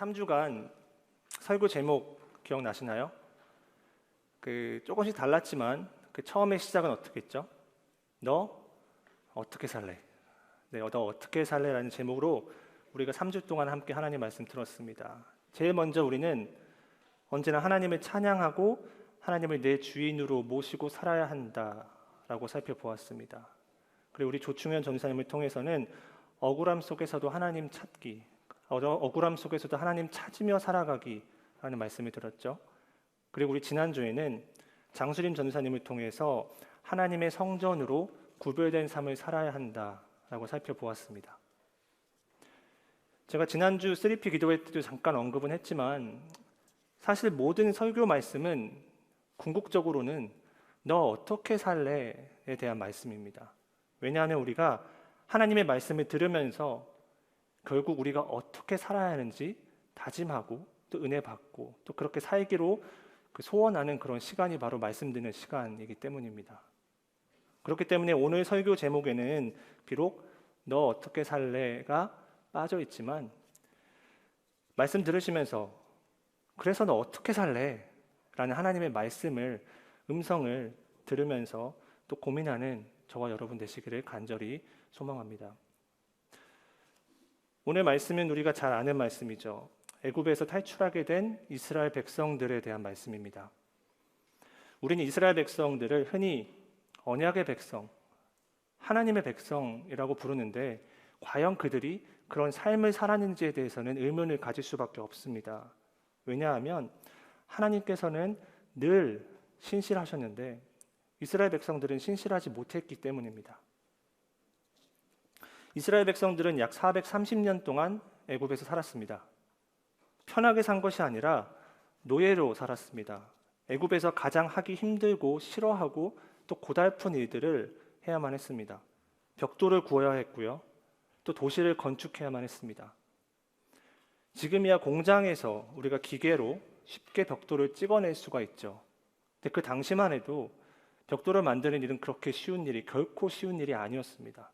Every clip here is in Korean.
3주간 설교 제목 기억나시나요? 조금씩 달랐지만 처음의 시작은 어떻게 했죠? 너 어떻게 살래? 네, 너 어떻게 살래라는 제목으로 우리가 3주 동안 함께 하나님 말씀 들었습니다. 제일 먼저 우리는 언제나 하나님을 찬양하고 하나님을 내 주인으로 모시고 살아야 한다라고 살펴보았습니다. 그리고 우리 조충현 전사님을 통해서는 억울함 속에서도 하나님 찾기, 억울함 속에서도 하나님 찾으며 살아가기라는 말씀을 들었죠. 그리고 우리 지난주에는 장수림 전사님을 통해서 하나님의 성전으로 구별된 삶을 살아야 한다라고 살펴보았습니다. 제가 지난주 3P 기도회 때도 잠깐 언급은 했지만 사실 모든 설교 말씀은 궁극적으로는 너 어떻게 살래에 대한 말씀입니다. 왜냐하면 우리가 하나님의 말씀을 들으면서 결국 우리가 어떻게 살아야 하는지 다짐하고 또 은혜 받고 또 그렇게 살기로 소원하는 그런 시간이 바로 말씀 듣는 시간이기 때문입니다. 그렇기 때문에 오늘 설교 제목에는 비록 너 어떻게 살래가 빠져 있지만 말씀 들으시면서 그래서 너 어떻게 살래? 라는 하나님의 말씀을 음성을 들으면서 또 고민하는 저와 여러분 되시기를 간절히 소망합니다. 오늘 말씀은 우리가 잘 아는 말씀이죠. 애굽에서 탈출하게 된 이스라엘 백성들에 대한 말씀입니다. 우리는 이스라엘 백성들을 흔히 언약의 백성, 하나님의 백성이라고 부르는데 과연 그들이 그런 삶을 살았는지에 대해서는 의문을 가질 수밖에 없습니다. 왜냐하면 하나님께서는 늘 신실하셨는데 이스라엘 백성들은 신실하지 못했기 때문입니다. 이스라엘 백성들은 약 430년 동안 애굽에서 살았습니다. 편하게 산 것이 아니라 노예로 살았습니다. 애굽에서 가장 하기 힘들고 싫어하고 또 고달픈 일들을 해야만 했습니다. 벽돌을 구워야 했고요. 또 도시를 건축해야만 했습니다. 지금이야 공장에서 우리가 기계로 쉽게 벽돌을 찍어낼 수가 있죠. 근데 그 당시만 해도 벽돌을 만드는 일은 그렇게 쉬운 일이 결코 쉬운 일이 아니었습니다.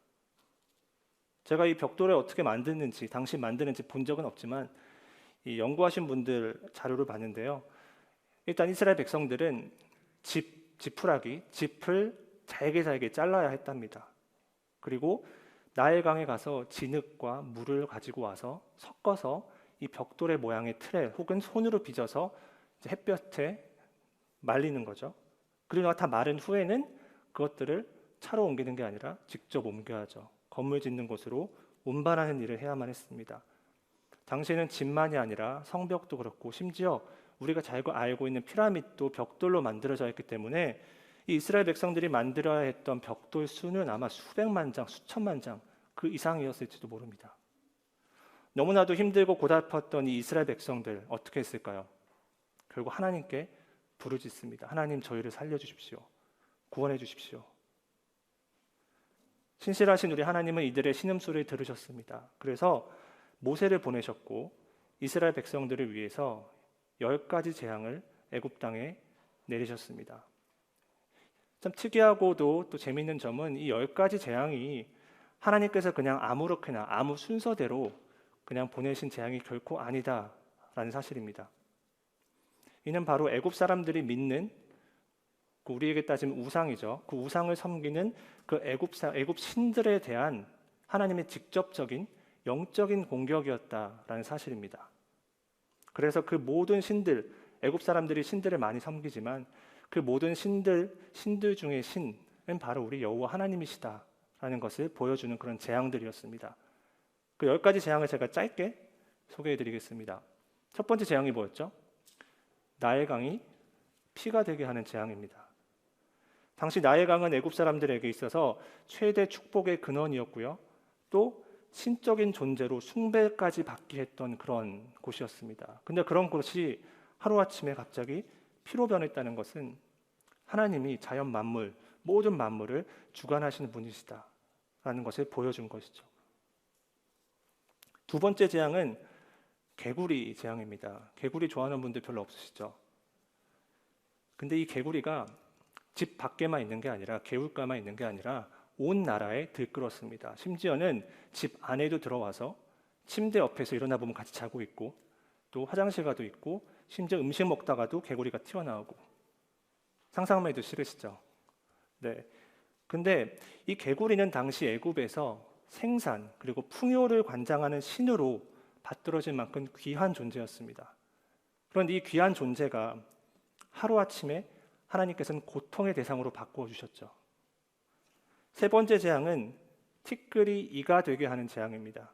제가 이 벽돌을 어떻게 만드는지 당시 만드는지 본 적은 없지만 이 연구하신 분들 자료를 봤는데요. 일단 이스라엘 백성들은 지푸라기, 짚을 잘게 잘라야 했답니다. 그리고 나일강에 가서 진흙과 물을 가지고 와서 섞어서 이 벽돌의 모양의 틀에 혹은 손으로 빚어서 햇볕에 말리는 거죠. 그리고 다 마른 후에는 그것들을 차로 옮기는 게 아니라 직접 옮겨야죠. 건물 짓는 곳으로 운반하는 일을 해야만 했습니다. 당시에는 집만이 아니라 성벽도 그렇고 심지어 우리가 잘 알고 있는 피라밋도 벽돌로 만들어져 있기 때문에 이 이스라엘 백성들이 만들어야 했던 벽돌 수는 아마 수백만 장, 수천만 장 그 이상이었을지도 모릅니다. 너무나도 힘들고 고달팠던 이 이스라엘 백성들 어떻게 했을까요? 결국 하나님께 부르짖습니다. 하나님 저희를 살려주십시오. 구원해 주십시오. 신실하신 우리 하나님은 이들의 신음소리를 들으셨습니다. 그래서 모세를 보내셨고 이스라엘 백성들을 위해서 10가지 재앙을 애굽 땅에 내리셨습니다. 참 특이하고도 또 재미있는 점은 이 10가지 재앙이 하나님께서 그냥 아무렇게나 아무 순서대로 그냥 보내신 재앙이 결코 아니다라는 사실입니다. 이는 바로 애굽 사람들이 믿는 우리에게 따지면 우상이죠. 그 우상을 섬기는 그 애굽 신들에 대한 하나님의 직접적인 영적인 공격이었다라는 사실입니다. 그래서 그 모든 신들, 애굽 사람들이 신들을 많이 섬기지만 그 모든 신들 중에 신은 바로 우리 여호와 하나님이시다라는 것을 보여주는 그런 재앙들이었습니다. 그 10가지 재앙을 제가 짧게 소개해드리겠습니다. 첫 번째 재앙이 뭐였죠? 나일강이 피가 되게 하는 재앙입니다. 당시 나일강은 애굽 사람들에게 있어서 최대 축복의 근원이었고요. 또 신적인 존재로 숭배까지 받게 했던 그런 곳이었습니다. 근데 그런 곳이 하루아침에 갑자기 피로 변했다는 것은 하나님이 자연 만물, 모든 만물을 주관하시는 분이시다라는 것을 보여준 것이죠. 두 번째 재앙은 개구리 재앙입니다. 개구리 좋아하는 분들 별로 없으시죠? 근데 이 개구리가 집 밖에만 있는 게 아니라 개울가만 있는 게 아니라 온 나라에 들끓었습니다. 심지어는 집 안에도 들어와서 침대 옆에서 일어나 보면 같이 자고 있고 또 화장실 가도 있고 심지어 음식 먹다가도 개구리가 튀어나오고 상상만 해도 싫으시죠? 네. 근데 이 개구리는 당시 애굽에서 생산 그리고 풍요를 관장하는 신으로 받들어질 만큼 귀한 존재였습니다. 그런데 이 귀한 존재가 하루아침에 하나님께서는 고통의 대상으로 바꾸어 주셨죠. 세 번째 재앙은 티끌이 이가 되게 하는 재앙입니다.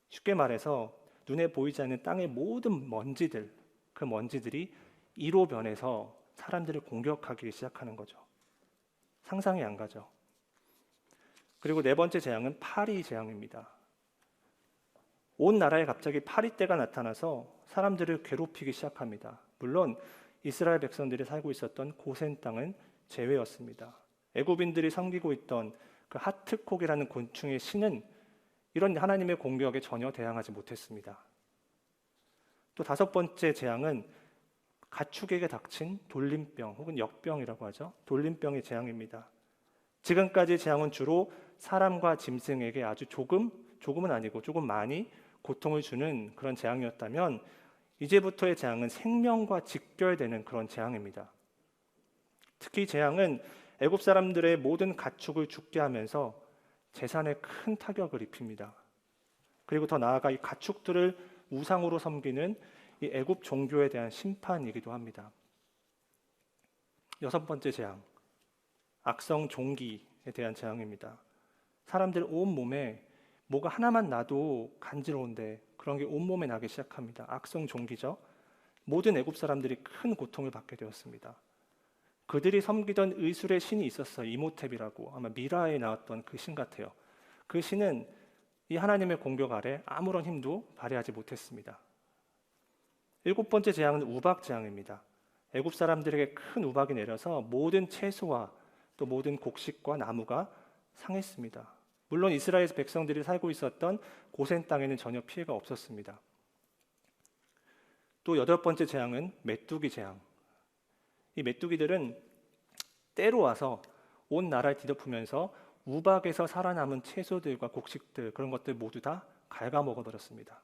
쉽게 말해서 눈에 보이지 않는 땅의 모든 먼지들, 그 먼지들이 이로 변해서 사람들을 공격하기 시작하는 거죠. 상상이 안 가죠. 그리고 네 번째 재앙은 파리 재앙입니다. 온 나라에 갑자기 파리떼가 나타나서 사람들을 괴롭히기 시작합니다. 물론 이스라엘 백성들이 살고 있었던 고센 땅은 제외였습니다. 애굽인들이 섬기고 있던 그 하트콕이라는 곤충의 신은 이런 하나님의 공격에 전혀 대항하지 못했습니다. 또 다섯 번째 재앙은 가축에게 닥친 돌림병 혹은 역병이라고 하죠. 돌림병의 재앙입니다. 지금까지 재앙은 주로 사람과 짐승에게 아주 조금은 아니고 조금 많이 고통을 주는 그런 재앙이었다면 이제부터의 재앙은 생명과 직결되는 그런 재앙입니다. 특히 재앙은 애굽 사람들의 모든 가축을 죽게 하면서 재산에 큰 타격을 입힙니다. 그리고 더 나아가 이 가축들을 우상으로 섬기는 이 애굽 종교에 대한 심판이기도 합니다. 여섯 번째 재앙, 악성 종기에 대한 재앙입니다. 사람들 온 몸에 뭐가 하나만 나도 간지러운데 그런 게 온몸에 나기 시작합니다. 악성 종기죠. 모든 애굽 사람들이 큰 고통을 받게 되었습니다. 그들이 섬기던 의술의 신이 있었어요. 이모텝이라고 아마 미라에 나왔던 그 신 같아요. 그 신은 이 하나님의 공격 아래 아무런 힘도 발휘하지 못했습니다. 일곱 번째 재앙은 우박 재앙입니다. 애굽 사람들에게 큰 우박이 내려서 모든 채소와 또 모든 곡식과 나무가 상했습니다. 물론 이스라엘 백성들이 살고 있었던 고센 땅에는 전혀 피해가 없었습니다. 또 여덟 번째 재앙은 메뚜기 재앙. 이 메뚜기들은 때로 와서 온 나라를 뒤덮으면서 우박에서 살아남은 채소들과 곡식들 그런 것들 모두 다 갉아먹어 버렸습니다.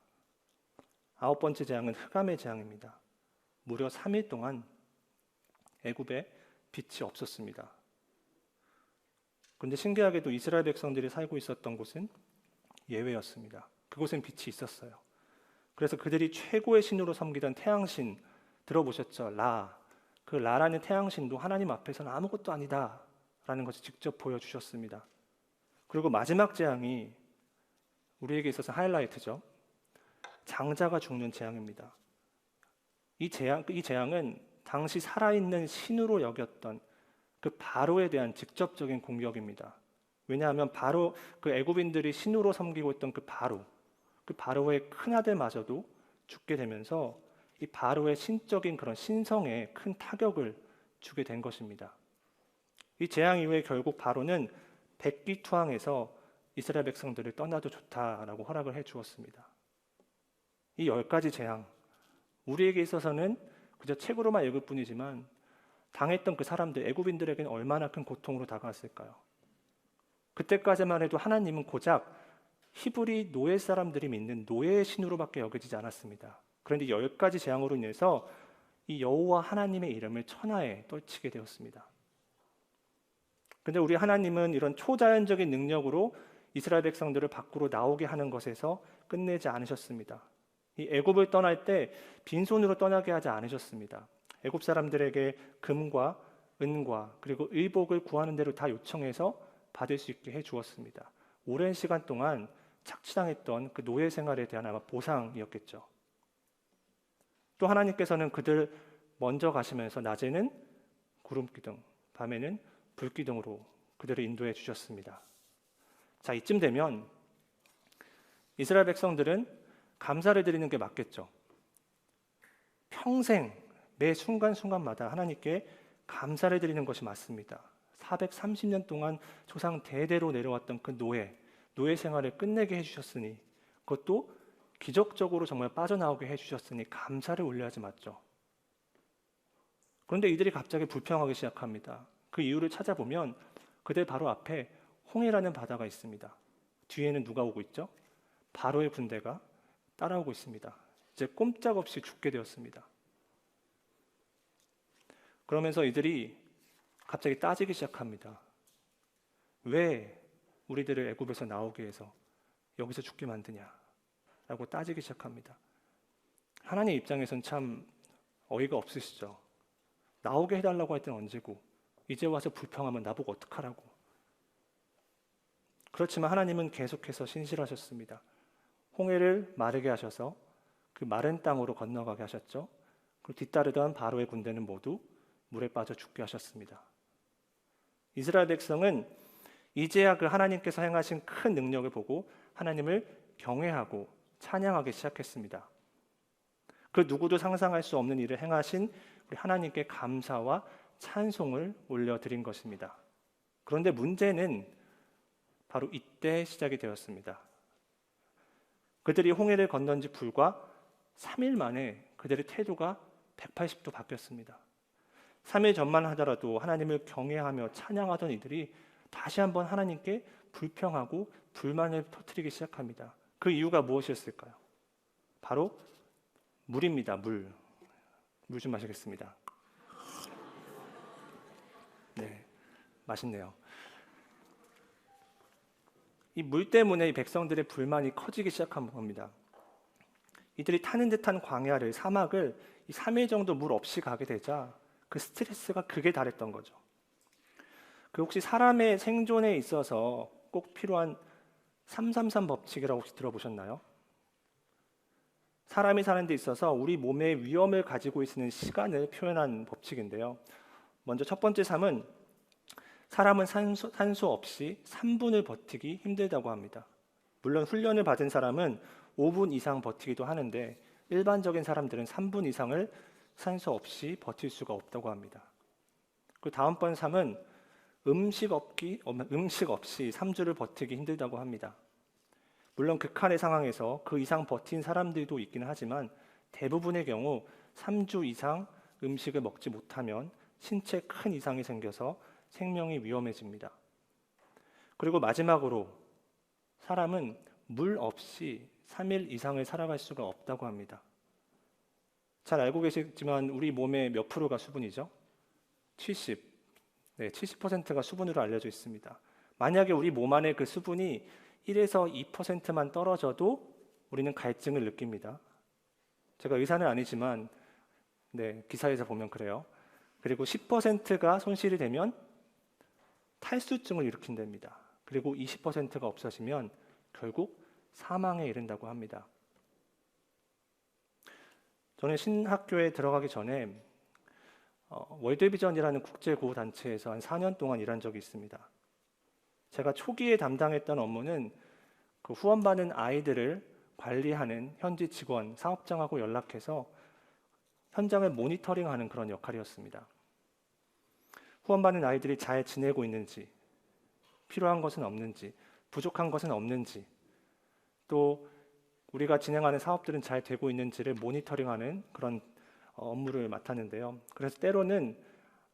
아홉 번째 재앙은 흑암의 재앙입니다. 무려 3일 동안 애굽에 빛이 없었습니다. 그런데 신기하게도 이스라엘 백성들이 살고 있었던 곳은 예외였습니다. 그곳엔 빛이 있었어요. 그래서 그들이 최고의 신으로 섬기던 태양신 들어보셨죠? 라. 그 라라는 태양신도 하나님 앞에서는 아무것도 아니다 라는 것을 직접 보여주셨습니다. 그리고 마지막 재앙이 우리에게 있어서 하이라이트죠. 장자가 죽는 재앙입니다. 이 재앙은 당시 살아있는 신으로 여겼던 그 바로에 대한 직접적인 공격입니다. 왜냐하면 바로 그 애굽인들이 신으로 섬기고 있던 그 바로의 큰아들마저도 죽게 되면서 이 바로의 신적인 그런 신성에 큰 타격을 주게 된 것입니다. 이 재앙 이후에 결국 바로는 백기투항해서 이스라엘 백성들을 떠나도 좋다라고 허락을 해 주었습니다. 이 10가지 재앙, 우리에게 있어서는 그저 책으로만 읽을 뿐이지만 당했던 그 사람들, 애굽인들에게는 얼마나 큰 고통으로 다가왔을까요? 그때까지만 해도 하나님은 고작 히브리 노예 사람들이 믿는 노예의 신으로밖에 여겨지지 않았습니다. 그런데 10가지 재앙으로 인해서 이 여호와 하나님의 이름을 천하에 떨치게 되었습니다. 그런데 우리 하나님은 이런 초자연적인 능력으로 이스라엘 백성들을 밖으로 나오게 하는 것에서 끝내지 않으셨습니다. 이 애굽을 떠날 때 빈손으로 떠나게 하지 않으셨습니다. 애굽 사람들에게 금과 은과 그리고 의복을 구하는 대로 다 요청해서 받을 수 있게 해 주었습니다. 오랜 시간 동안 착취당했던 그 노예 생활에 대한 아마 보상이었겠죠. 또 하나님께서는 그들 먼저 가시면서 낮에는 구름 기둥, 밤에는 불 기둥으로 그들을 인도해 주셨습니다. 자, 이쯤 되면 이스라엘 백성들은 감사를 드리는 게 맞겠죠. 평생 매 순간순간마다 하나님께 감사를 드리는 것이 맞습니다. 430년 동안 조상 대대로 내려왔던 그 노예 생활을 끝내게 해주셨으니 그것도 기적적으로 정말 빠져나오게 해주셨으니 감사를 올려야지 맞죠. 그런데 이들이 갑자기 불평하기 시작합니다. 그 이유를 찾아보면 그들 바로 앞에 홍해라는 바다가 있습니다. 뒤에는 누가 오고 있죠? 바로의 군대가 따라오고 있습니다. 이제 꼼짝없이 죽게 되었습니다. 그러면서 이들이 갑자기 따지기 시작합니다. 왜 우리들을 애굽에서 나오게 해서 여기서 죽게 만드냐? 라고 따지기 시작합니다. 하나님 입장에선 참 어이가 없으시죠. 나오게 해달라고 할 때는 언제고 이제 와서 불평하면 나보고 어떡하라고. 그렇지만 하나님은 계속해서 신실하셨습니다. 홍해를 마르게 하셔서 그 마른 땅으로 건너가게 하셨죠. 그리고 뒤따르던 바로의 군대는 모두 물에 빠져 죽게 하셨습니다. 이스라엘 백성은 이제야 그 하나님께서 행하신 큰 능력을 보고 하나님을 경외하고 찬양하기 시작했습니다. 그 누구도 상상할 수 없는 일을 행하신 우리 하나님께 감사와 찬송을 올려드린 것입니다. 그런데 문제는 바로 이때 시작이 되었습니다. 그들이 홍해를 건넌 지 불과 3일 만에 그들의 태도가 180도 바뀌었습니다. 3일 전만 하더라도 하나님을 경외하며 찬양하던 이들이 다시 한번 하나님께 불평하고 불만을 터뜨리기 시작합니다. 그 이유가 무엇이었을까요? 바로 물입니다. 물 좀 마시겠습니다. 네, 맛있네요. 이 물 때문에 이 백성들의 불만이 커지기 시작한 겁니다. 이들이 타는 듯한 광야를, 사막을 3일 정도 물 없이 가게 되자 그 스트레스가 극에 달했던 거죠. 그 혹시 사람의 생존에 있어서 꼭 필요한 333 법칙이라고 혹시 들어보셨나요? 사람이 사는 데 있어서 우리 몸의 위험을 가지고 있는 시간을 표현한 법칙인데요. 먼저 첫 번째 3은 사람은 산소 없이 3분을 버티기 힘들다고 합니다. 물론 훈련을 받은 사람은 5분 이상 버티기도 하는데 일반적인 사람들은 3분 이상을 산소 없이 버틸 수가 없다고 합니다. 그 다음번 3은 음식 없이 3주를 버티기 힘들다고 합니다. 물론 극한의 상황에서 그 이상 버틴 사람들도 있기는 하지만 대부분의 경우 3주 이상 음식을 먹지 못하면 신체에 큰 이상이 생겨서 생명이 위험해집니다. 그리고 마지막으로 사람은 물 없이 3일 이상을 살아갈 수가 없다고 합니다. 잘 알고 계시지만 우리 몸의 몇 프로가 수분이죠? 70%가 수분으로 알려져 있습니다. 만약에 우리 몸 안에 그 수분이 1에서 2%만 떨어져도 우리는 갈증을 느낍니다. 제가 의사는 아니지만 기사에서 보면 그래요. 그리고 10%가 손실이 되면 탈수증을 일으킨답니다. 그리고 20%가 없어지면 결국 사망에 이른다고 합니다. 저는 신학교에 들어가기 전에 월드비전이라는 국제구호단체에서 한 4년 동안 일한 적이 있습니다. 제가 초기에 담당했던 업무는 그 후원받는 아이들을 관리하는 현지 직원, 사업장하고 연락해서 현장을 모니터링하는 그런 역할이었습니다. 후원받는 아이들이 잘 지내고 있는지, 필요한 것은 없는지, 부족한 것은 없는지, 또 우리가 진행하는 사업들은 잘 되고 있는지를 모니터링하는 그런 업무를 맡았는데요. 그래서 때로는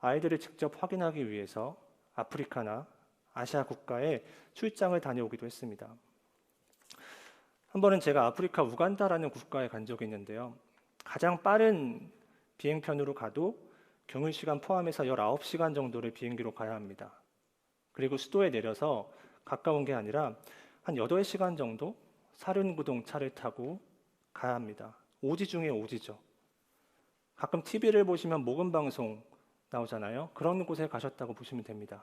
아이들을 직접 확인하기 위해서 아프리카나 아시아 국가에 출장을 다녀오기도 했습니다. 한 번은 제가 아프리카 우간다라는 국가에 간 적이 있는데요. 가장 빠른 비행편으로 가도 경유시간 포함해서 19시간 정도를 비행기로 가야 합니다. 그리고 수도에 내려서 가까운 게 아니라 한 8시간 정도 사륜구동 차를 타고 가야 합니다. 오지 중에 오지죠. 가끔 TV를 보시면 목음방송 나오잖아요. 그런 곳에 가셨다고 보시면 됩니다.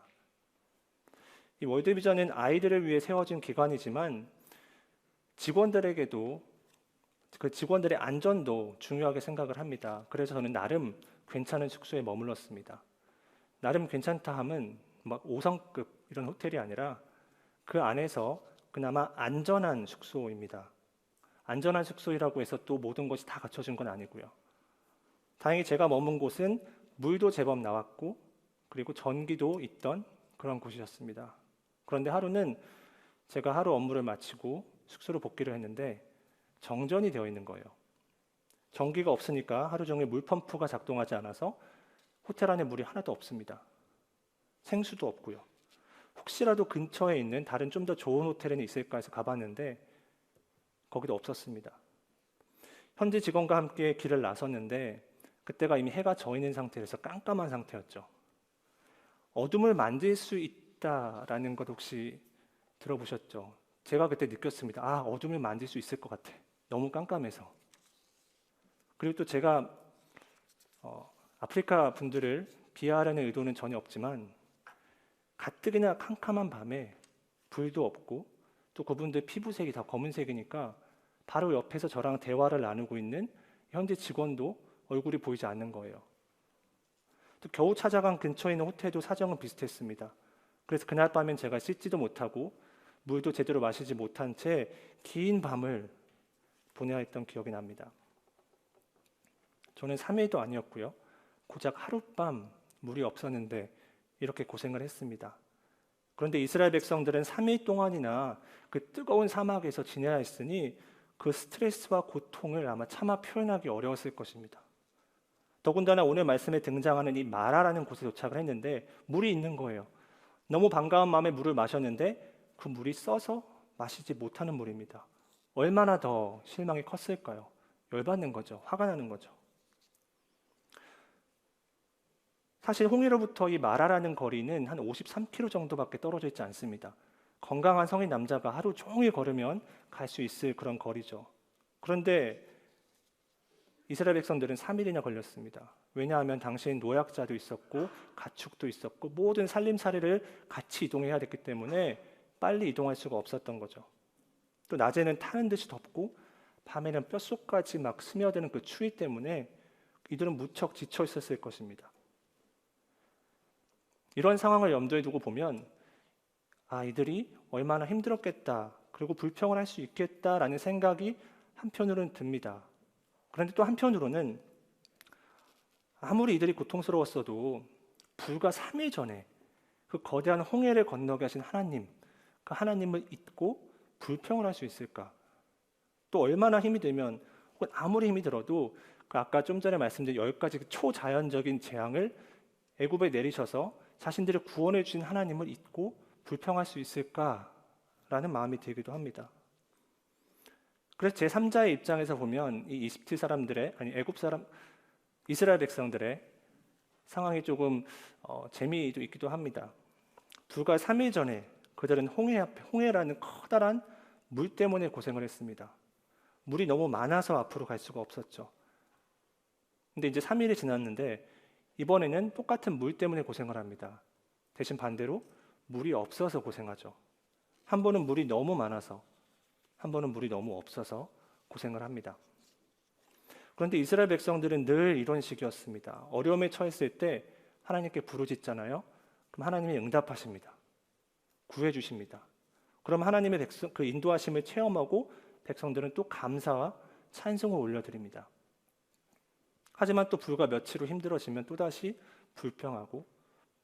이 월드비전은 아이들을 위해 세워진 기관이지만 직원들에게도 그 직원들의 안전도 중요하게 생각을 합니다. 그래서 저는 나름 괜찮은 숙소에 머물렀습니다. 나름 괜찮다 함은 막 5성급 이런 호텔이 아니라 그 안에서 그나마 안전한 숙소입니다. 안전한 숙소이라고 해서 또 모든 것이 다 갖춰진 건 아니고요. 다행히 제가 머문 곳은 물도 제법 나왔고 그리고 전기도 있던 그런 곳이었습니다. 그런데 하루는 제가 하루 업무를 마치고 숙소로 복귀를 했는데 정전이 되어 있는 거예요. 전기가 없으니까 하루 종일 물펌프가 작동하지 않아서 호텔 안에 물이 하나도 없습니다. 생수도 없고요. 혹시라도 근처에 있는 다른 좀 더 좋은 호텔에는 있을까 해서 가봤는데 거기도 없었습니다. 현지 직원과 함께 길을 나섰는데 그때가 이미 해가 져 있는 상태에서 깜깜한 상태였죠. 어둠을 만질 수 있다라는 것 혹시 들어보셨죠? 제가 그때 느꼈습니다. 아, 어둠을 만질 수 있을 것 같아. 너무 깜깜해서. 그리고 또 제가 아프리카 분들을 비하하려는 의도는 전혀 없지만 가뜩이나 캄캄한 밤에 불도 없고 또 그분들 피부색이 다 검은색이니까 바로 옆에서 저랑 대화를 나누고 있는 현지 직원도 얼굴이 보이지 않는 거예요. 또 겨우 찾아간 근처에 있는 호텔도 사정은 비슷했습니다. 그래서 그날 밤엔 제가 씻지도 못하고 물도 제대로 마시지 못한 채 긴 밤을 보내야 했던 기억이 납니다. 저는 3일도 아니었고요. 고작 하룻밤 물이 없었는데 이렇게 고생을 했습니다. 그런데 이스라엘 백성들은 3일 동안이나 그 뜨거운 사막에서 지내야 했으니 그 스트레스와 고통을 아마 차마 표현하기 어려웠을 것입니다. 더군다나 오늘 말씀에 등장하는 이 마라라는 곳에 도착을 했는데 물이 있는 거예요. 너무 반가운 마음에 물을 마셨는데 그 물이 써서 마시지 못하는 물입니다. 얼마나 더 실망이 컸을까요? 열받는 거죠. 화가 나는 거죠. 사실 홍해로부터 이 마라라는 거리는 한 53km 정도밖에 떨어져 있지 않습니다. 건강한 성인 남자가 하루 종일 걸으면 갈 수 있을 그런 거리죠. 그런데 이스라엘 백성들은 3일이나 걸렸습니다. 왜냐하면 당시엔 노약자도 있었고 가축도 있었고 모든 살림살이를 같이 이동해야 됐기 때문에 빨리 이동할 수가 없었던 거죠. 또 낮에는 타는 듯이 덥고 밤에는 뼛속까지 막 스며드는 그 추위 때문에 이들은 무척 지쳐 있었을 것입니다. 이런 상황을 염두에 두고 보면 이들이 얼마나 힘들었겠다, 그리고 불평을 할 수 있겠다라는 생각이 한편으로는 듭니다. 그런데 또 한편으로는 아무리 이들이 고통스러웠어도 불과 3일 전에 그 거대한 홍해를 건너게 하신 하나님, 그 하나님을 잊고 불평을 할 수 있을까? 또 얼마나 힘이 들면, 혹은 아무리 힘이 들어도 그 아까 좀 전에 말씀드린 10가지 초자연적인 재앙을 애굽에 내리셔서 자신들을 구원해 주신 하나님을 잊고 불평할 수 있을까라는 마음이 들기도 합니다. 그래서 제3자의 입장에서 보면 이 이집트 사람들의, 애굽 사람, 이스라엘 백성들의 상황이 조금 재미도 있기도 합니다. 불과 3일 전에 그들은 홍해라는 커다란 물 때문에 고생을 했습니다. 물이 너무 많아서 앞으로 갈 수가 없었죠. 근데 이제 3일이 지났는데 이번에는 똑같은 물 때문에 고생을 합니다. 대신 반대로 물이 없어서 고생하죠. 한 번은 물이 너무 많아서, 한 번은 물이 너무 없어서 고생을 합니다. 그런데 이스라엘 백성들은 늘 이런 식이었습니다. 어려움에 처했을 때 하나님께 부르짖잖아요. 그럼 하나님이 응답하십니다. 구해주십니다. 그럼 하나님의 그 인도하심을 체험하고 백성들은 또 감사와 찬송을 올려드립니다. 하지만 또 불과 며칠 후 힘들어지면 또다시 불평하고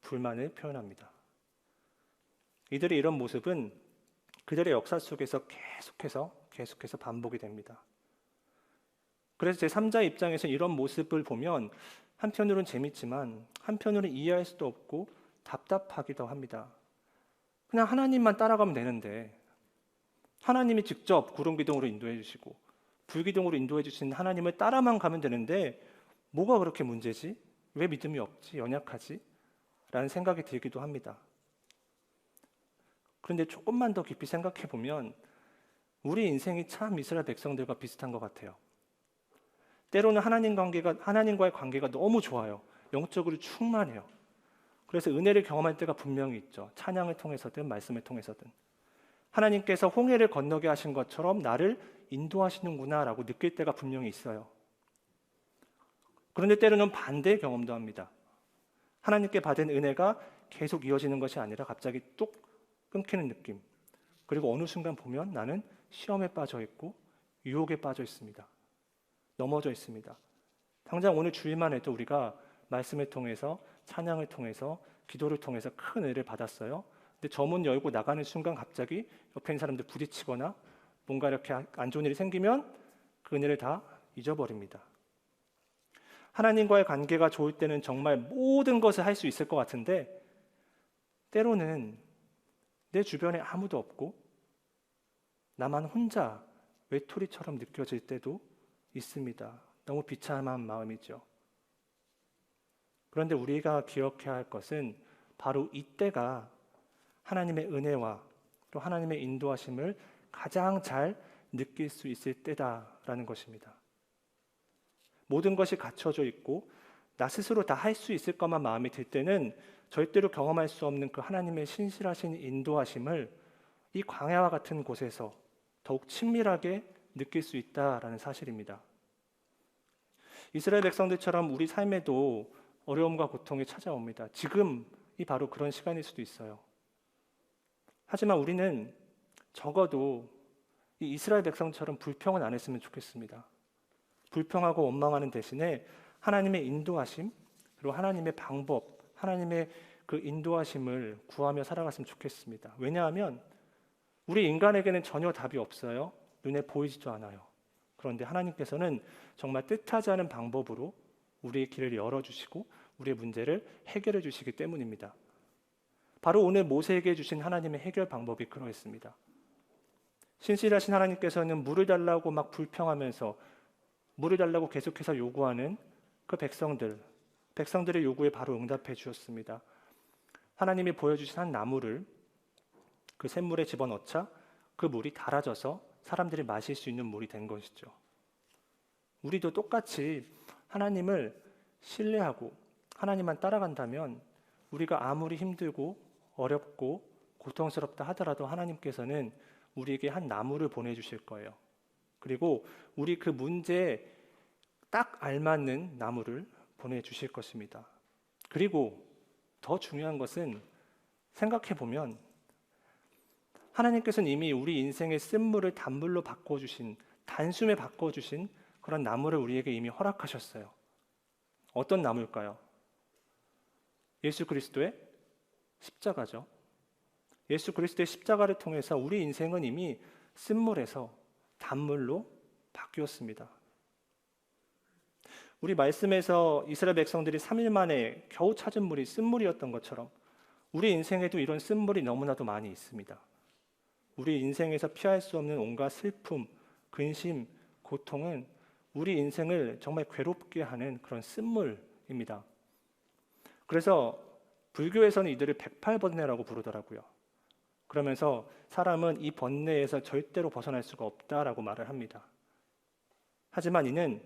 불만을 표현합니다. 이들의 이런 모습은 그들의 역사 속에서 계속해서 반복이 됩니다. 그래서 제3자 입장에서 이런 모습을 보면 한편으로는 재밌지만 한편으로는 이해할 수도 없고 답답하기도 합니다. 그냥 하나님만 따라가면 되는데, 하나님이 직접 구름기둥으로 인도해 주시고 불기둥으로 인도해 주신 하나님을 따라만 가면 되는데 뭐가 그렇게 문제지? 왜 믿음이 없지? 연약하지? 라는 생각이 들기도 합니다. 그런데 조금만 더 깊이 생각해 보면 우리 인생이 참 이스라엘 백성들과 비슷한 것 같아요. 때로는 하나님과의 관계가 너무 좋아요. 영적으로 충만해요. 그래서 은혜를 경험할 때가 분명히 있죠. 찬양을 통해서든 말씀을 통해서든. 하나님께서 홍해를 건너게 하신 것처럼 나를 인도하시는구나라고 느낄 때가 분명히 있어요. 그런데 때로는 반대의 경험도 합니다. 하나님께 받은 은혜가 계속 이어지는 것이 아니라 갑자기 뚝 끊기는 느낌. 그리고 어느 순간 보면 나는 시험에 빠져 있고 유혹에 빠져 있습니다. 넘어져 있습니다. 당장 오늘 주일만 해도 우리가 말씀을 통해서, 찬양을 통해서, 기도를 통해서 큰 은혜를 받았어요. 근데 저 문 열고 나가는 순간 갑자기 옆에 있는 사람들 부딪히거나 뭔가 이렇게 안 좋은 일이 생기면 그 은혜를 다 잊어버립니다. 하나님과의 관계가 좋을 때는 정말 모든 것을 할 수 있을 것 같은데 때로는 내 주변에 아무도 없고 나만 혼자 외톨이처럼 느껴질 때도 있습니다. 너무 비참한 마음이죠. 그런데 우리가 기억해야 할 것은 바로 이때가 하나님의 은혜와 또 하나님의 인도하심을 가장 잘 느낄 수 있을 때다라는 것입니다. 모든 것이 갖춰져 있고 나 스스로 다 할 수 있을 것만 마음이 들 때는 절대로 경험할 수 없는 그 하나님의 신실하신 인도하심을 이 광야와 같은 곳에서 더욱 친밀하게 느낄 수 있다라는 사실입니다. 이스라엘 백성들처럼 우리 삶에도 어려움과 고통이 찾아옵니다. 지금이 바로 그런 시간일 수도 있어요. 하지만 우리는 적어도 이 이스라엘 백성처럼 불평은 안 했으면 좋겠습니다. 불평하고 원망하는 대신에 하나님의 인도하심, 그리고 하나님의 방법, 하나님의 그 인도하심을 구하며 살아갔으면 좋겠습니다. 왜냐하면 우리 인간에게는 전혀 답이 없어요. 눈에 보이지도 않아요. 그런데 하나님께서는 정말 뜻하지 않은 방법으로 우리의 길을 열어주시고 우리의 문제를 해결해 주시기 때문입니다. 바로 오늘 모세에게 주신 하나님의 해결 방법이 그러했습니다. 신실하신 하나님께서는 물을 달라고 막 불평하면서 물을 달라고 계속해서 요구하는 그 백성들의 요구에 바로 응답해 주셨습니다. 하나님이 보여주신 한 나무를 그 샘물에 집어넣자 그 물이 달아져서 사람들이 마실 수 있는 물이 된 것이죠. 우리도 똑같이 하나님을 신뢰하고 하나님만 따라간다면 우리가 아무리 힘들고 어렵고 고통스럽다 하더라도 하나님께서는 우리에게 한 나무를 보내주실 거예요. 그리고 우리 그 문제에 딱 알맞는 나무를 보내주실 것입니다. 그리고 더 중요한 것은 생각해 보면 하나님께서는 이미 우리 인생의 쓴물을 단물로 바꿔주신, 단숨에 바꿔주신 그런 나무를 우리에게 이미 허락하셨어요. 어떤 나무일까요? 예수 그리스도의 십자가죠. 예수 그리스도의 십자가를 통해서 우리 인생은 이미 쓴물에서 단물로 바뀌었습니다. 우리 말씀에서 이스라엘 백성들이 3일 만에 겨우 찾은 물이 쓴물이었던 것처럼 우리 인생에도 이런 쓴물이 너무나도 많이 있습니다. 우리 인생에서 피할 수 없는 온갖 슬픔, 근심, 고통은 우리 인생을 정말 괴롭게 하는 그런 쓴물입니다. 그래서 불교에서는 이들을 108번뇌라고 부르더라고요. 그러면서 사람은 이 번뇌에서 절대로 벗어날 수가 없다라고 말을 합니다. 하지만 이는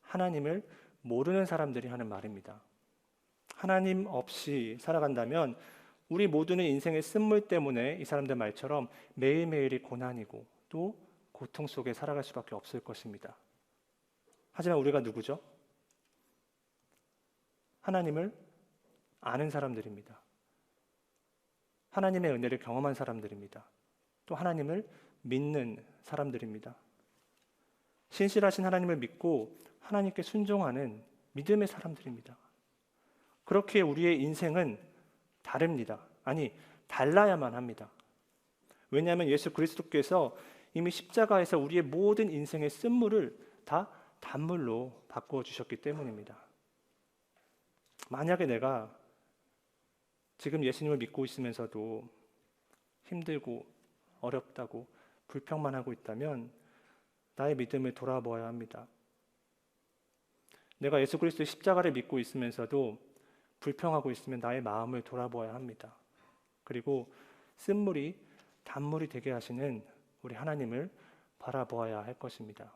하나님을 모르는 사람들이 하는 말입니다. 하나님 없이 살아간다면 우리 모두는 인생의 쓴물 때문에 이 사람들 말처럼 매일매일이 고난이고 또 고통 속에 살아갈 수밖에 없을 것입니다. 하지만 우리가 누구죠? 하나님을 아는 사람들입니다. 하나님의 은혜를 경험한 사람들입니다. 또 하나님을 믿는 사람들입니다. 신실하신 하나님을 믿고 하나님께 순종하는 믿음의 사람들입니다. 그렇게 우리의 인생은 다릅니다. 아니, 달라야만 합니다. 왜냐하면 예수 그리스도께서 이미 십자가에서 우리의 모든 인생의 쓴물을 다 단물로 바꾸어 주셨기 때문입니다. 만약에 내가 지금 예수님을 믿고 있으면서도 힘들고 어렵다고 불평만 하고 있다면 나의 믿음을 돌아보아야 합니다. 내가 예수 그리스도의 십자가를 믿고 있으면서도 불평하고 있으면 나의 마음을 돌아보아야 합니다. 그리고 쓴물이 단물이 되게 하시는 우리 하나님을 바라보아야 할 것입니다.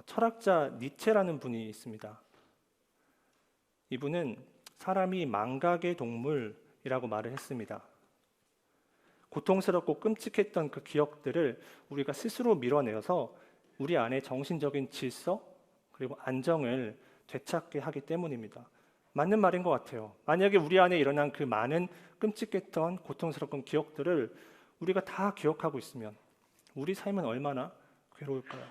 철학자 니체라는 분이 있습니다. 이분은 사람이 망각의 동물이라고 말을 했습니다. 고통스럽고 끔찍했던 그 기억들을 우리가 스스로 밀어내어서 우리 안에 정신적인 질서 그리고 안정을 되찾게 하기 때문입니다. 맞는 말인 것 같아요. 만약에 우리 안에 일어난 그 많은 끔찍했던 고통스러운 기억들을 우리가 다 기억하고 있으면 우리 삶은 얼마나 괴로울까요?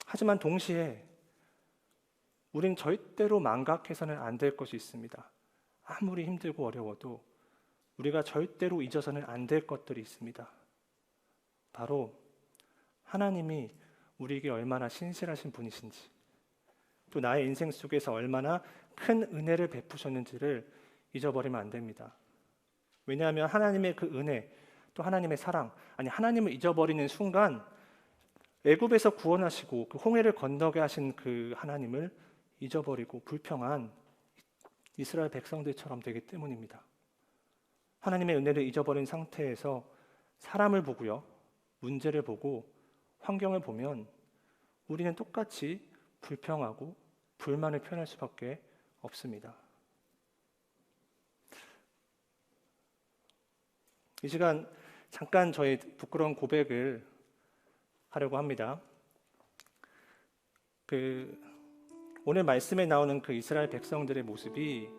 하지만 동시에 우린 절대로 망각해서는 안 될 것이 있습니다. 아무리 힘들고 어려워도 우리가 절대로 잊어서는 안 될 것들이 있습니다. 바로 하나님이 우리에게 얼마나 신실하신 분이신지, 또 나의 인생 속에서 얼마나 큰 은혜를 베푸셨는지를 잊어버리면 안 됩니다. 왜냐하면 하나님의 그 은혜, 또 하나님의 사랑, 아니 하나님을 잊어버리는 순간 애굽에서 구원하시고 그 홍해를 건너게 하신 그 하나님을 잊어버리고 불평한 이스라엘 백성들처럼 되기 때문입니다. 하나님의 은혜를 잊어버린 상태에서 사람을 보고요, 문제를 보고 환경을 보면 우리는 똑같이 불평하고 불만을 표현할 수밖에 없습니다. 이 시간 잠깐 저의 부끄러운 고백을 하려고 합니다. 오늘 말씀에 나오는 그 이스라엘 백성들의 모습이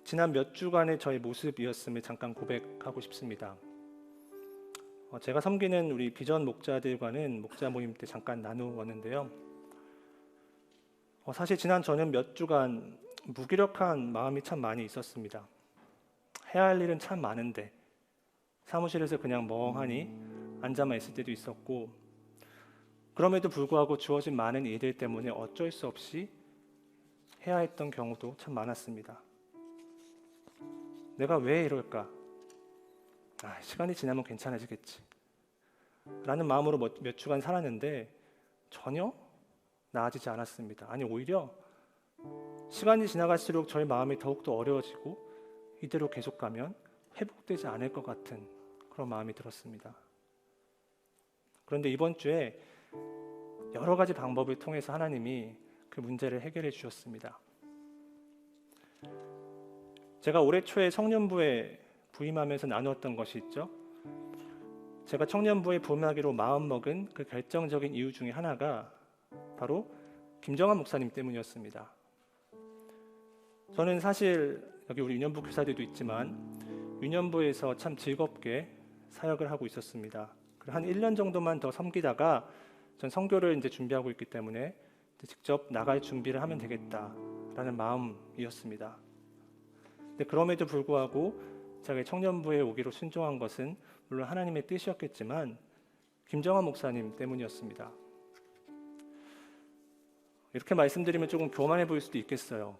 지난 몇 주간의 저의 모습이었음을 잠깐 고백하고 싶습니다. 제가 섬기는 우리 비전 목자들과는 목자 모임 때 잠깐 나누었는데요. 사실 지난 저는 몇 주간 무기력한 마음이 참 많이 있었습니다. 해야 할 일은 참 많은데 사무실에서 그냥 멍하니 앉아만 있을 때도 있었고, 그럼에도 불구하고 주어진 많은 일들 때문에 어쩔 수 없이 해야 했던 경우도 참 많았습니다. 내가 왜 이럴까? 시간이 지나면 괜찮아지겠지 라는 마음으로 몇 주간 살았는데 전혀 나아지지 않았습니다. 아니, 오히려 시간이 지나갈수록 저의 마음이 더욱더 어려워지고 이대로 계속 가면 회복되지 않을 것 같은 그런 마음이 들었습니다. 그런데 이번 주에 여러 가지 방법을 통해서 하나님이 그 문제를 해결해 주셨습니다. 제가 올해 초에 청년부에 부임하면서 나누었던 것이 있죠. 제가 청년부에 부임하기로 마음먹은 그 결정적인 이유 중에 하나가 바로 김정환 목사님 때문이었습니다. 저는 사실 여기 우리 유년부 교사들도 있지만 유년부에서 참 즐겁게 사역을 하고 있었습니다. 한 1년 정도만 더 섬기다가 전 선교를 이제 준비하고 있기 때문에 직접 나갈 준비를 하면 되겠다라는 마음이었습니다. 근데 그럼에도 불구하고 제가 청년부에 오기로 순종한 것은 물론 하나님의 뜻이었겠지만 김정환 목사님 때문이었습니다. 이렇게 말씀드리면 조금 교만해 보일 수도 있겠어요.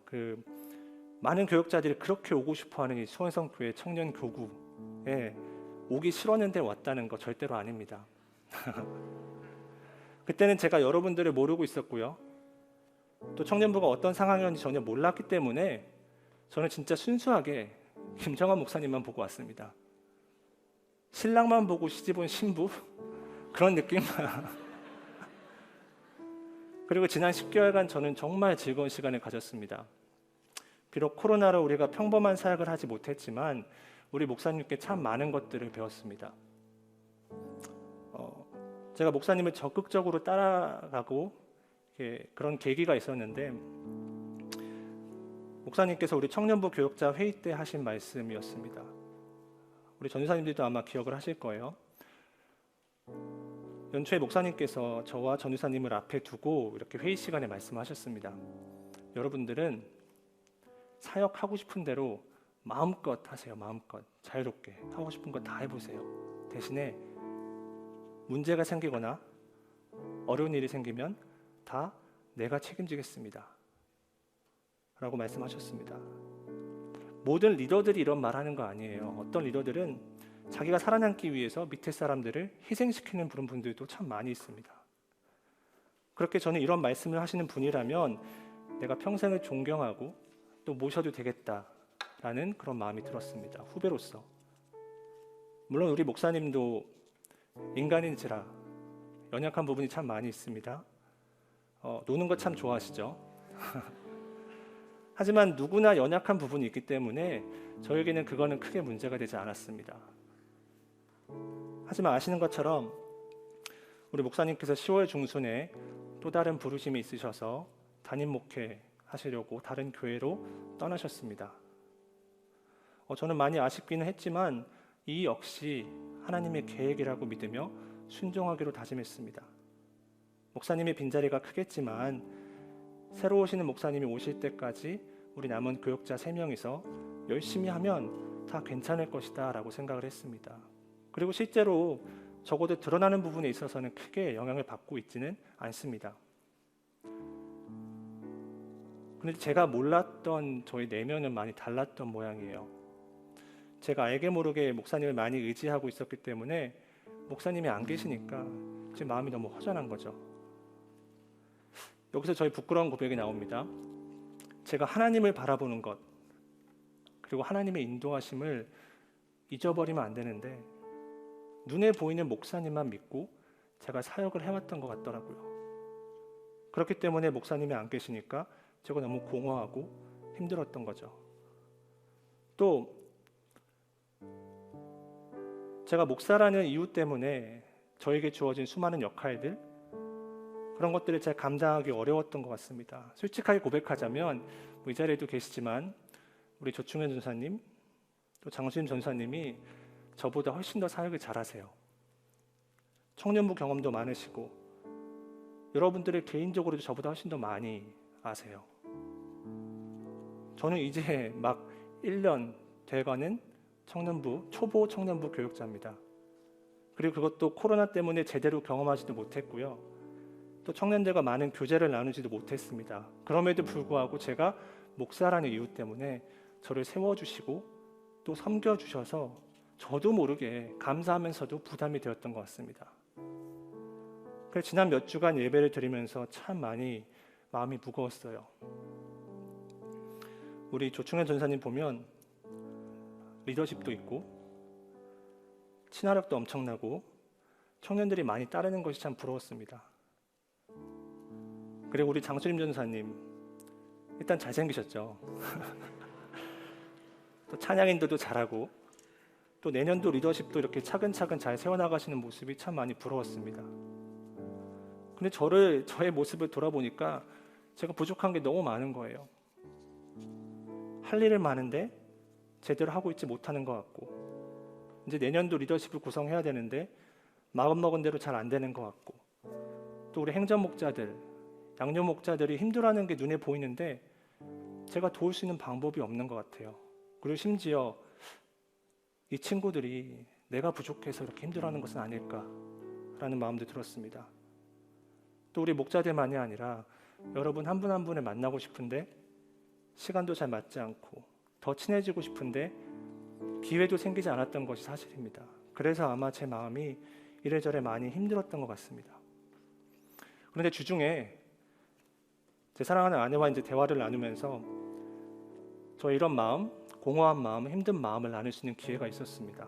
많은 교역자들이 그렇게 오고 싶어하는 이 수원성교회 청년 교구에 오기 싫었는데 왔다는 거 절대로 아닙니다. 그때는 제가 여러분들을 모르고 있었고요. 또 청년부가 어떤 상황이었는지 전혀 몰랐기 때문에 저는 진짜 순수하게 김정환 목사님만 보고 왔습니다. 신랑만 보고 시집온 신부? 그런 느낌? 그리고 지난 10개월간 저는 정말 즐거운 시간을 가졌습니다. 비록 코로나로 우리가 평범한 사역을 하지 못했지만 우리 목사님께 참 많은 것들을 배웠습니다. 제가 목사님을 적극적으로 따라가고 그런 계기가 있었는데, 목사님께서 우리 청년부 교역자 회의 때 하신 말씀이었습니다. 우리 전유사님들도 아마 기억을 하실 거예요. 연초에 목사님께서 저와 전유사님을 앞에 두고 이렇게 회의 시간에 말씀하셨습니다. 여러분들은 사역하고 싶은 대로 마음껏 하세요. 마음껏 자유롭게 하고 싶은 거 다 해보세요. 대신에 문제가 생기거나 어려운 일이 생기면 다 내가 책임지겠습니다 라고 말씀하셨습니다. 모든 리더들이 이런 말하는 거 아니에요. 어떤 리더들은 자기가 살아남기 위해서 밑에 사람들을 희생시키는 그런 분들도 참 많이 있습니다. 그렇게 저는 이런 말씀을 하시는 분이라면 내가 평생을 존경하고 또 모셔도 되겠다라는 그런 마음이 들었습니다. 후배로서. 물론 우리 목사님도 인간인지라 연약한 부분이 참 많이 있습니다. 노는 거 참 좋아하시죠? 하지만 누구나 연약한 부분이 있기 때문에 저에게는 그거는 크게 문제가 되지 않았습니다. 하지만 아시는 것처럼 우리 목사님께서 10월 중순에 또 다른 부르심이 있으셔서 담임 목회 하시려고 다른 교회로 떠나셨습니다. 저는 많이 아쉽기는 했지만 이 역시 하나님의 계획이라고 믿으며 순종하기로 다짐했습니다. 목사님의 빈자리가 크겠지만 새로 오시는 목사님이 오실 때까지 우리 남은 교역자 3명이서 열심히 하면 다 괜찮을 것이다 라고 생각을 했습니다. 그리고 실제로 적어도 드러나는 부분에 있어서는 크게 영향을 받고 있지는 않습니다. 그런데 제가 몰랐던 저희 내면은 많이 달랐던 모양이에요. 제가 알게 모르게 목사님을 많이 의지하고 있었기 때문에 목사님이 안 계시니까 제 마음이 너무 허전한 거죠. 여기서 저희 부끄러운 고백이 나옵니다. 제가 하나님을 바라보는 것, 그리고 하나님의 인도하심을 잊어버리면 안 되는데 눈에 보이는 목사님만 믿고 제가 사역을 해왔던 것 같더라고요. 그렇기 때문에 목사님이 안 계시니까 제가 너무 공허하고 힘들었던 거죠. 또 제가 목사라는 이유 때문에 저에게 주어진 수많은 역할들, 그런 것들을 제가 감당하기 어려웠던 것 같습니다. 솔직하게 고백하자면 이 자리에도 계시지만 우리 조충현 전사님, 또 장수임 전사님이 저보다 훨씬 더 사역을 잘하세요. 청년부 경험도 많으시고 여러분들을 개인적으로도 저보다 훨씬 더 많이 아세요. 저는 이제 막 1년 돼가는 청년부, 초보 청년부 교육자입니다. 그리고 그것도 코로나 때문에 제대로 경험하지도 못했고요. 또 청년들과 많은 교제를 나누지도 못했습니다. 그럼에도 불구하고 제가 목사라는 이유 때문에 저를 세워주시고 또 섬겨주셔서 저도 모르게 감사하면서도 부담이 되었던 것 같습니다. 그래서 지난 몇 주간 예배를 드리면서 참 많이 마음이 무거웠어요. 우리 조충현 전사님 보면 리더십도 있고 친화력도 엄청나고 청년들이 많이 따르는 것이 참 부러웠습니다. 그리고 우리 장수림 전사님 일단 잘생기셨죠. 또 찬양 인도도 잘하고 또 내년도 리더십도 이렇게 차근차근 잘 세워나가시는 모습이 참 많이 부러웠습니다. 근데 저의 모습을 돌아보니까 제가 부족한 게 너무 많은 거예요. 할 일은 많은데 제대로 하고 있지 못하는 것 같고, 이제 내년도 리더십을 구성해야 되는데 마음먹은 대로 잘 안 되는 것 같고, 또 우리 행정 목자들, 양녀 목자들이 힘들어하는 게 눈에 보이는데 제가 도울 수 있는 방법이 없는 것 같아요. 그리고 심지어 이 친구들이 내가 부족해서 이렇게 힘들어하는 것은 아닐까라는 마음도 들었습니다. 또 우리 목자들만이 아니라 여러분 한 분 한 분을 만나고 싶은데 시간도 잘 맞지 않고 더 친해지고 싶은데 기회도 생기지 않았던 것이 사실입니다. 그래서 아마 제 마음이 이래저래 많이 힘들었던 것 같습니다. 그런데 주중에 제 사랑하는 아내와 이제 대화를 나누면서 저의 이런 마음, 공허한 마음, 힘든 마음을 나눌 수 있는 기회가 있었습니다.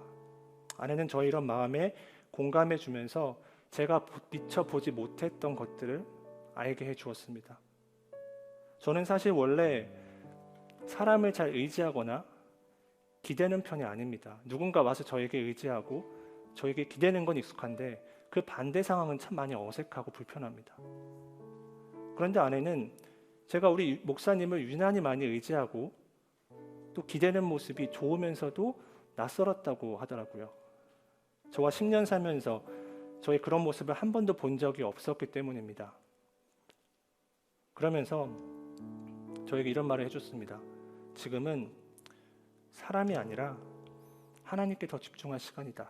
아내는 저의 이런 마음에 공감해 주면서 제가 미처 보지 못했던 것들을 알게 해 주었습니다. 저는 사실 원래 사람을 잘 의지하거나 기대는 편이 아닙니다. 누군가 와서 저에게 의지하고 저에게 기대는 건 익숙한데 그 반대 상황은 참 많이 어색하고 불편합니다. 그런데 아내는 제가 우리 목사님을 유난히 많이 의지하고 또 기대는 모습이 좋으면서도 낯설었다고 하더라고요. 저와 10년 살면서 저의 그런 모습을 한 번도 본 적이 없었기 때문입니다. 그러면서 저에게 이런 말을 해줬습니다. 지금은 사람이 아니라 하나님께 더 집중할 시간이다.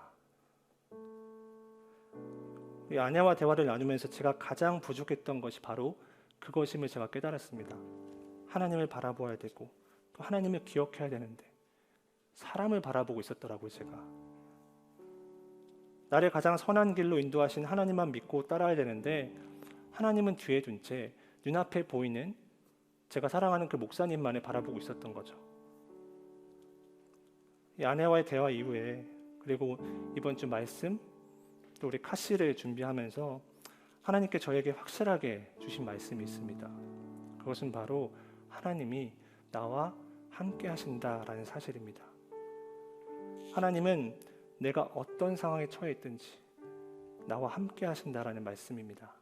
이 아내와 대화를 나누면서 제가 가장 부족했던 것이 바로 그것임을 제가 깨달았습니다. 하나님을 바라보아야 되고 또 하나님을 기억해야 되는데 사람을 바라보고 있었더라고요. 제가 나를 가장 선한 길로 인도하신 하나님만 믿고 따라야 되는데 하나님은 뒤에 둔 채 눈앞에 보이는 제가 사랑하는 그 목사님만을 바라보고 있었던 거죠. 이 아내와의 대화 이후에 그리고 이번 주 말씀 또 우리 카시를 준비하면서 하나님께 저에게 확실하게 주신 말씀이 있습니다. 그것은 바로 하나님이 나와 함께 하신다라는 사실입니다. 하나님은 내가 어떤 상황에 처해 있든지 나와 함께 하신다라는 말씀입니다.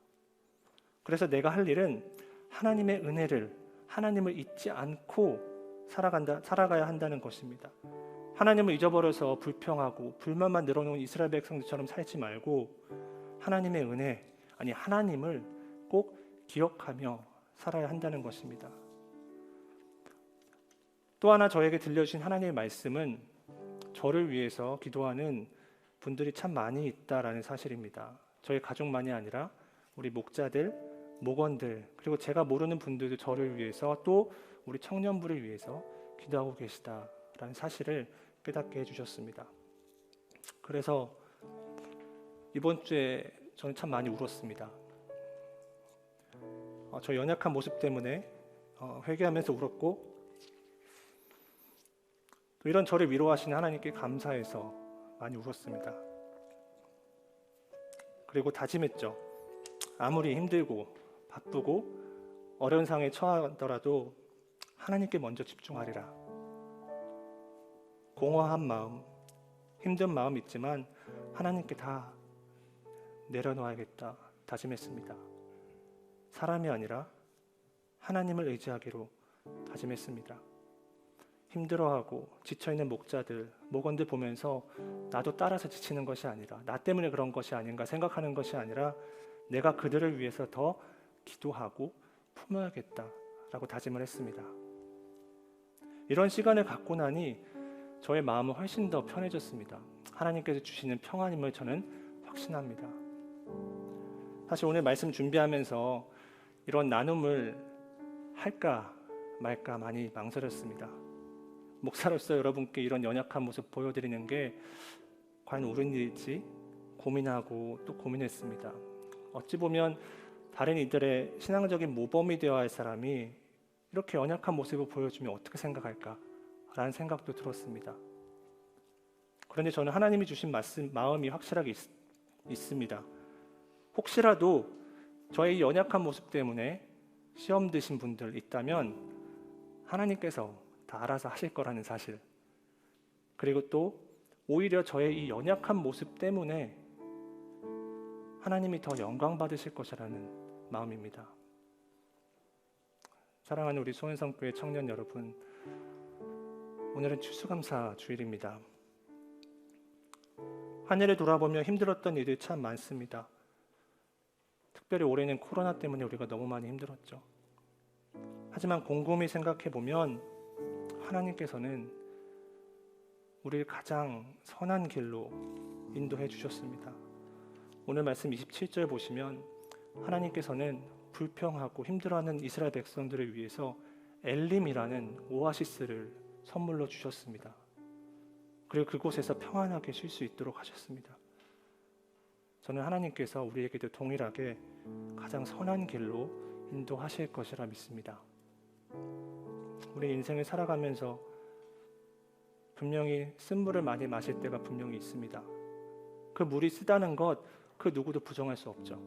그래서 내가 할 일은 하나님의 은혜를, 하나님을 잊지 않고 살아가야 한다는 것입니다. 하나님을 잊어버려서 불평하고 불만만 늘어놓은 이스라엘 백성들처럼 살지 말고 하나님의 은혜, 아니 하나님을 꼭 기억하며 살아야 한다는 것입니다. 또 하나 저에게 들려주신 하나님의 말씀은 저를 위해서 기도하는 분들이 참 많이 있다라는 사실입니다. 저희 가족만이 아니라 우리 목자들, 목원들, 그리고 제가 모르는 분들도 저를 위해서 또 우리 청년부를 위해서 기도하고 계시다라는 사실을 깨닫게 해주셨습니다. 그래서 이번 주에 저는 참 많이 울었습니다. 저 연약한 모습 때문에 회개하면서 울었고, 또 이런 저를 위로하시는 하나님께 감사해서 많이 울었습니다. 그리고 다짐했죠. 아무리 힘들고 바쁘고 어려운 상황에 처하더라도 하나님께 먼저 집중하리라. 공허한 마음, 힘든 마음 있지만 하나님께 다 내려놓아야겠다 다짐했습니다. 사람이 아니라 하나님을 의지하기로 다짐했습니다. 힘들어하고 지쳐있는 목원들 보면서 나도 따라서 지치는 것이 아니라, 나 때문에 그런 것이 아닌가 생각하는 것이 아니라 내가 그들을 위해서 더 기도하고 품어야겠다라고 다짐을 했습니다. 이런 시간을 갖고 나니 저의 마음은 훨씬 더 편해졌습니다. 하나님께서 주시는 평안임을 저는 확신합니다. 사실 오늘 말씀 준비하면서 이런 나눔을 할까 말까 많이 망설였습니다. 목사로서 여러분께 이런 연약한 모습 보여드리는 게 과연 옳은 일일지 고민하고 또 고민했습니다. 어찌 보면 다른 이들의 신앙적인 모범이 되어야 할 사람이 이렇게 연약한 모습을 보여주면 어떻게 생각할까? 라는 생각도 들었습니다. 그런데 저는 하나님이 주신 마음이 확실하게 있습니다. 혹시라도 저의 연약한 모습 때문에 시험 드신 분들 있다면 하나님께서 다 알아서 하실 거라는 사실, 그리고 또 오히려 저의 이 연약한 모습 때문에 하나님이 더 영광 받으실 것이라는 마음입니다. 사랑하는 우리 소현성교회 청년 여러분, 오늘은 추수감사 주일입니다. 한 해를 돌아보며 힘들었던 일이 참 많습니다. 특별히 올해는 코로나 때문에 우리가 너무 많이 힘들었죠. 하지만 곰곰이 생각해보면 하나님께서는 우리를 가장 선한 길로 인도해 주셨습니다. 오늘 말씀 27절 보시면 하나님께서는 불평하고 힘들어하는 이스라엘 백성들을 위해서 엘림이라는 오아시스를 선물로 주셨습니다. 그리고 그곳에서 평안하게 쉴 수 있도록 하셨습니다. 저는 하나님께서 우리에게도 동일하게 가장 선한 길로 인도하실 것이라 믿습니다. 우리 인생을 살아가면서 분명히 쓴물을 많이 마실 때가 분명히 있습니다. 그 물이 쓰다는 것, 그 누구도 부정할 수 없죠.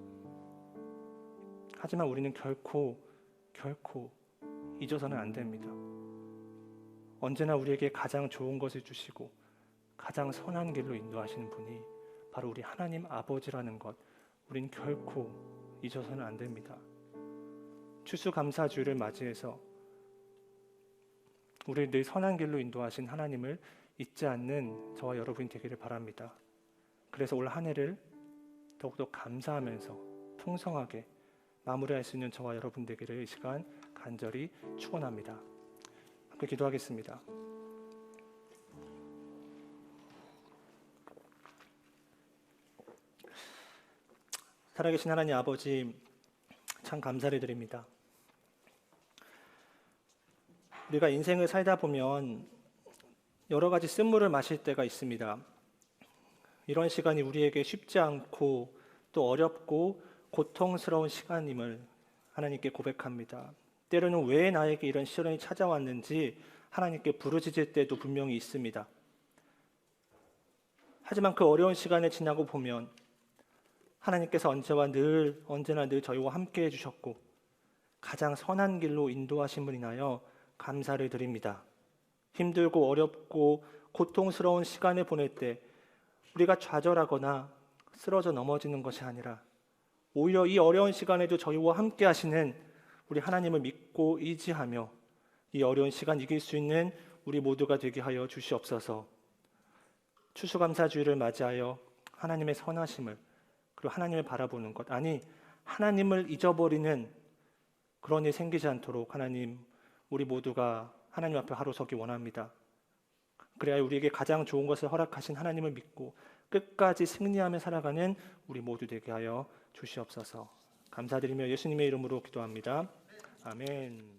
하지만 우리는 결코 잊어서는 안 됩니다. 언제나 우리에게 가장 좋은 것을 주시고 가장 선한 길로 인도하시는 분이 바로 우리 하나님 아버지라는 것, 우린 결코 잊어서는 안 됩니다. 추수감사주를 맞이해서 우리를 늘 선한 길로 인도하신 하나님을 잊지 않는 저와 여러분이 되기를 바랍니다. 그래서 올 한 해를 더욱더 감사하면서 풍성하게 마무리할 수 있는 저와 여러분 되기를 이 시간 간절히 축원합니다. 함께 기도하겠습니다. 살아계신 하나님 아버지, 참 감사를 드립니다. 우리가 인생을 살다 보면 여러 가지 쓴물을 마실 때가 있습니다. 이런 시간이 우리에게 쉽지 않고 또 어렵고 고통스러운 시간임을 하나님께 고백합니다. 때로는 왜 나에게 이런 시련이 찾아왔는지 하나님께 부르짖을 때도 분명히 있습니다. 하지만 그 어려운 시간을 지나고 보면 하나님께서 언제나 늘 저희와 함께 해주셨고 가장 선한 길로 인도하심을 인하여 감사를 드립니다. 힘들고 어렵고 고통스러운 시간을 보낼 때 우리가 좌절하거나 쓰러져 넘어지는 것이 아니라 오히려 이 어려운 시간에도 저희와 함께 하시는 우리 하나님을 믿고 의지하며 이 어려운 시간 이길 수 있는 우리 모두가 되게 하여 주시옵소서. 추수감사주의를 맞이하여 하나님의 선하심을, 그리고 하나님을 바라보는 것, 아니 하나님을 잊어버리는 그런 일이 생기지 않도록 하나님, 우리 모두가 하나님 앞에 하루 서기 원합니다. 그래야 우리에게 가장 좋은 것을 허락하신 하나님을 믿고 끝까지 승리하며 살아가는 우리 모두 되게 하여 주시옵소서. 감사드리며 예수님의 이름으로 기도합니다. 아멘.